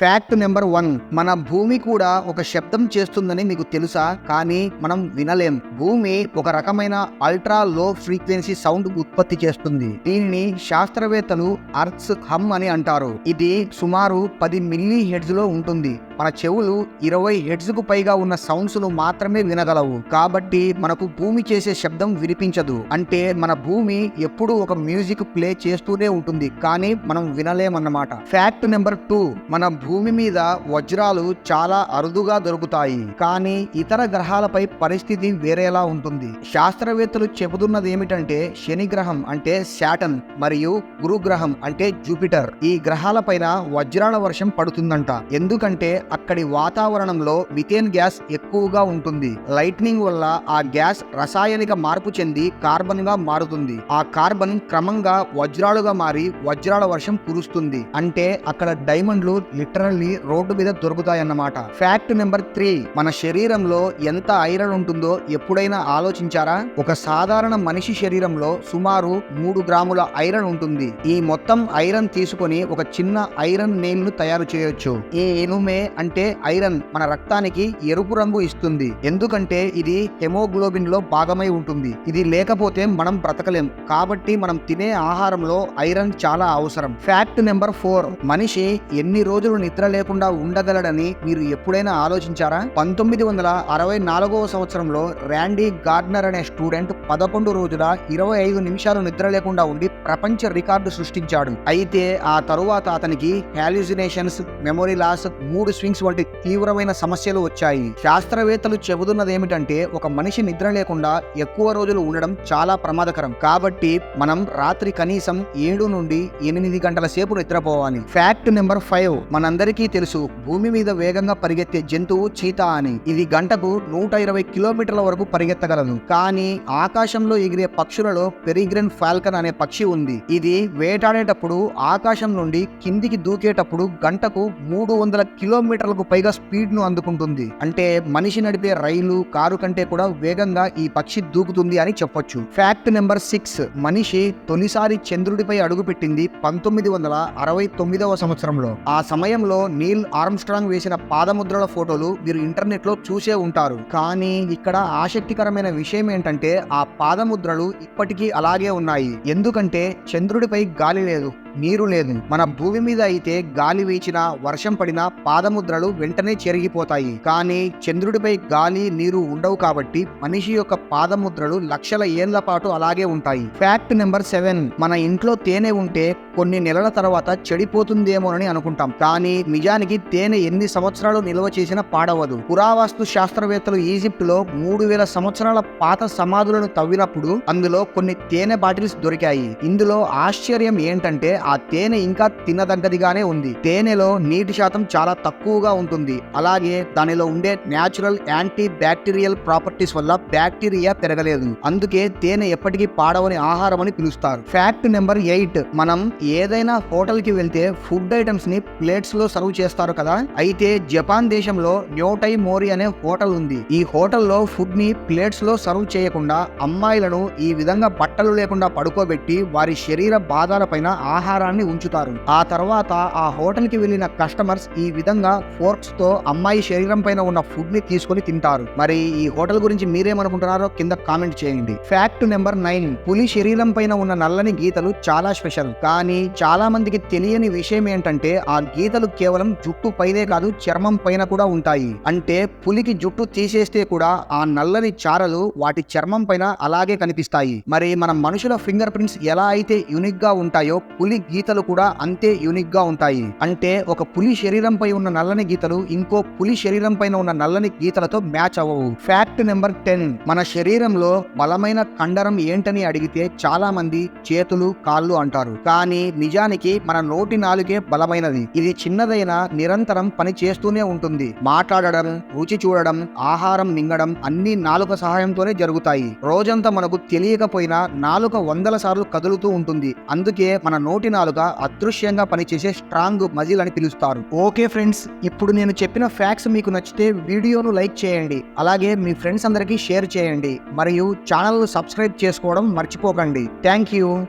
Fact number 1, మన భూమి కూడా ఒక శబ్దం చేస్తుందని మీకు తెలుసా? కానీ మనం వినలేం. భూమి ఒక రకమైన అల్ట్రా లో ఫ్రీక్వెన్సీ సౌండ్ ఉత్పత్తి చేస్తుంది. దీనిని శాస్త్రవేత్తలు అర్త్స్ హమ్ అని అంటారు. ఇది సుమారు 10 మిల్లీ హెర్ట్జ్ లో ఉంటుంది. మన చెవులు 20 హెర్ట్జ్ కు పైగా ఉన్న సౌండ్స్ ను మాత్రమే వినగలవు. కాబట్టి మనకు భూమి చేసే శబ్దం వినిపించదు. అంటే మన భూమి ఎప్పుడూ ఒక మ్యూజిక్ ప్లే చేస్తూనే ఉంటుంది, కానీ మనం వినలేమన్నమాట. ఫ్యాక్ట్ నెంబర్ 2, మన భూమి మీద వజ్రాలు చాలా అరుదుగా దొరుకుతాయి, కానీ ఇతర గ్రహాలపై పరిస్థితి వేరేలా ఉంటుంది. శాస్త్రవేత్తలు చెబుతున్నది ఏమిటంటే శని గ్రహం అంటే శాటర్న్ మరియు గురుగ్రహం అంటే జూపిటర్, ఈ గ్రహాలపైన వజ్రాల వర్షం పడుతుందంట. ఎందుకంటే అక్కడి వాతావరణంలో మిథేన్ గ్యాస్ ఎక్కువగా ఉంటుంది. లైట్నింగ్ వల్ల ఆ గ్యాస్ రసాయనిక మార్పు చెంది కార్బన్ గా మారుతుంది. ఆ కార్బన్ క్రమంగా వజ్రాలుగా మారి వజ్రాల వర్షం కురుస్తుంది. అంటే అక్కడ డైమండ్లు లిటరల్లీ రోడ్డు మీద దొరుకుతాయన్నమాట. ఫ్యాక్ట్ నెంబర్ 3, మన శరీరంలో ఎంత ఐరన్ ఉంటుందో ఎప్పుడైనా ఆలోచించారా? ఒక సాధారణ మనిషి శరీరంలో సుమారు 3 గ్రాముల ఐరన్ ఉంటుంది. ఈ మొత్తం ఐరన్ తీసుకొని ఒక చిన్న ఐరన్ నెయిల్ ను తయారు చేయొచ్చు. ఈ ఎనుమే అంటే ఐరన్ మన రక్తానికి ఎరుపు రంగు ఇస్తుంది. ఎందుకంటే ఇది హెమోగ్లోబిన్ లో భాగమై ఉంటుంది. ఇది లేకపోతే మనం బ్రతకలేం. కాబట్టి మనం తినే ఆహారంలో ఐరన్ చాలా అవసరం. ఫ్యాక్ట్ నెంబర్ 4, మనిషి ఎన్ని రోజులు నిద్ర లేకుండా ఉండగలడని మీరు ఎప్పుడైనా ఆలోచించారా? 1964వ సంవత్సరంలో ర్యాండీ గార్డ్నర్ అనే స్టూడెంట్ 11 రోజుల 25 నిమిషాలు నిద్ర లేకుండా ఉండి ప్రపంచ రికార్డు సృష్టించాడు. అయితే ఆ తరువాత అతనికి hallucinations, memory loss, mood swings వంటి తీవ్రమైన సమస్యలు వచ్చాయి. శాస్త్రవేత్తలు చెబుతున్నది ఏమిటంటే ఒక మనిషి నిద్ర లేకుండా ఎక్కువ రోజులు ఉండడం చాలా ప్రమాదకరం. కాబట్టి మనం రాత్రి కనీసం 7 నుండి 8 గంటల సేపు నిద్రపోవాలి. ఫ్యాక్ట్ నెంబర్ 5, మనందరికీ తెలుసు భూమి మీద వేగంగా పరిగెత్తే జంతువు చీతా అని. ఇది గంటకు 120 కిలోమీటర్ల వరకు పరిగెత్తగలదు. కానీ ఆకాశంలో ఎగిరే పక్షులలో పెరిగ్రెన్ ఫాల్కన్ అనే పక్షి ఉంది. ఇది వేటాడేటప్పుడు ఆకాశం నుండి కిందికి దూకేటప్పుడు గంటకు 300 కిలోమీటర్లకు పైగా స్పీడ్ ను అందుకుంటుంది. అంటే మనిషి నడిపే రైలు, కారు కంటే కూడా వేగంగా ఈ పక్షి దూకుతుంది అని చెప్పొచ్చు. ఫ్యాక్ట్ నెంబర్ 6, మనిషి తొలిసారి చంద్రుడిపై అడుగుపెట్టింది 1969వ సంవత్సరంలో. ఆ సమయంలో నీల్ ఆర్మ్స్ట్రాంగ్ వేసిన పాదముద్రల ఫోటోలు మీరు ఇంటర్నెట్ లో చూసే ఉంటారు. కానీ ఇక్కడ ఆసక్తికరమైన విషయం ఏంటంటే ఆ పాదముద్రలు ఇప్పటికీ అలాగే ఉన్నాయి. ఎందుకంటే చంద్రుడిపై గాలి లేదు, నీరు లేదు. మన భూమి మీద అయితే గాలి వీచినా, వర్షం పడినా పాదముద్రలు వెంటనే చెరిగిపోతాయి. కానీ చంద్రుడిపై గాలి, నీరు ఉండవు కాబట్టి మనిషి యొక్క పాదముద్రలు లక్షల ఏళ్ల పాటు అలాగే ఉంటాయి. ఫ్యాక్ట్ నెంబర్ 7, మన ఇంట్లో తేనె ఉంటే కొన్ని నెలల తర్వాత చెడిపోతుందేమోనని అనుకుంటాం. కానీ నిజానికి తేనె ఎన్ని సంవత్సరాలు నిల్వ చేసినా పాడవదు. పురావస్తు శాస్త్రవేత్తలు ఈజిప్ట్ లో 3000 సంవత్సరాల పాత సమాధులను తవ్వినప్పుడు అందులో కొన్ని తేనె బాటిల్స్ దొరికాయి. ఇందులో ఆశ్చర్యం ఏంటంటే ఆ తేనె ఇంకా తినదగ్గదిగానే ఉంది. తేనెలో నీటి శాతం చాలా తక్కువగా ఉంటుంది. అలాగే దానిలో ఉండే న్యాచురల్ యాంటీ బ్యాక్టీరియల్ ప్రాపర్టీస్ వల్ల బ్యాక్టీరియా పెరగలేదు. అందుకే తేనె ఎప్పటికీ పాడవని ఆహారం అని పిలుస్తారు. ఫ్యాక్ట్ నెంబర్ 8, మనం ఏదైనా హోటల్ కి వెళ్తే ఫుడ్ ఐటమ్స్ ని ప్లేట్స్ లో సర్వ్ చేస్తారు కదా. అయితే జపాన్ దేశంలో న్యోటై మోరి అనే హోటల్ ఉంది. ఈ హోటల్లో ఫుడ్ ని ప్లేట్స్ లో సర్వ్ చేయకుండా అమ్మాయిలను ఈ విధంగా బట్టలు లేకుండా పడుకోబెట్టి వారి శరీర భాగాల పైన ఆహారాన్ని ఉంచుతారు. ఆ తర్వాత ఆ హోటల్ కి వెళ్లిన కస్టమర్స్ ఈ విధంగా ఫోర్క్స్ తో అమ్మాయి శరీరం పైన ఉన్న ఫుడ్ ని తీసుకొని తింటారు. మరి ఈ హోటల్ గురించి మీరేమనుకుంటున్నారో కింద కామెంట్ చేయండి. ఫ్యాక్ట్ నెంబర్ 9, పులి శరీరం పైన ఉన్న నల్లని గీతలు చాలా స్పెషల్. కానీ చాలా మందికి తెలియని విషయం ఏంటంటే ఆ గీతలు కేవలం జుట్టు పైనే కాదు, చర్మం పైన కూడా ఉంటాయి. అంటే పులికి జుట్టు తీసేస్తే కూడా ఆ నల్లని చారలు వాటి చర్మం పైన అలాగే కనిపిస్తాయి. మరి మన మనుషుల ఫింగర్ ప్రింట్స్ ఎలా అయితే యూనిక్ గా ఉంటాయో పులి గీతలు కూడా అంతే యూనిక్ గా ఉంటాయి. అంటే ఒక పులి శరీరంపై ఉన్న నల్లని గీతలు ఇంకో పులి శరీరం పైన ఉన్న నల్లని గీతలతో మ్యాచ్ అవ్వవు. ఫ్యాక్ట్ నెంబర్ 10, మన శరీరంలో బలమైన కండరం ఏంటని అడిగితే చాలా మంది చేతులు, కాళ్ళు అంటారు. కానీ నిజానికి మన నోటి నాలుగే బలమైనది. ఇది చిన్నదైన నిరంతరం పని చేస్తూనే ఉంటుంది. మాట్లాడడం, రుచి చూడడం, ఆహారం మింగడం అన్ని నాలుక సహాయంతోనే జరుగుతాయి. రోజంతా మనకు తెలియకపోయినా నాలుక 100 సార్లు కదులుతూ ఉంటుంది. అందుకే మన నోటి నాలుక అదృశ్యంగా పనిచేసే స్ట్రాంగ్ మజిల్ అని పిలుస్తారు. ఓకే ఫ్రెండ్స్, ఇప్పుడు నేను చెప్పిన ఫ్యాక్ట్స్ మీకు నచ్చితే వీడియోను లైక్ చేయండి. అలాగే మీ ఫ్రెండ్స్ అందరికీ షేర్ చేయండి. మరియు ఛానల్ సబ్స్క్రైబ్ చేసుకోవడం మర్చిపోకండి. Thank you.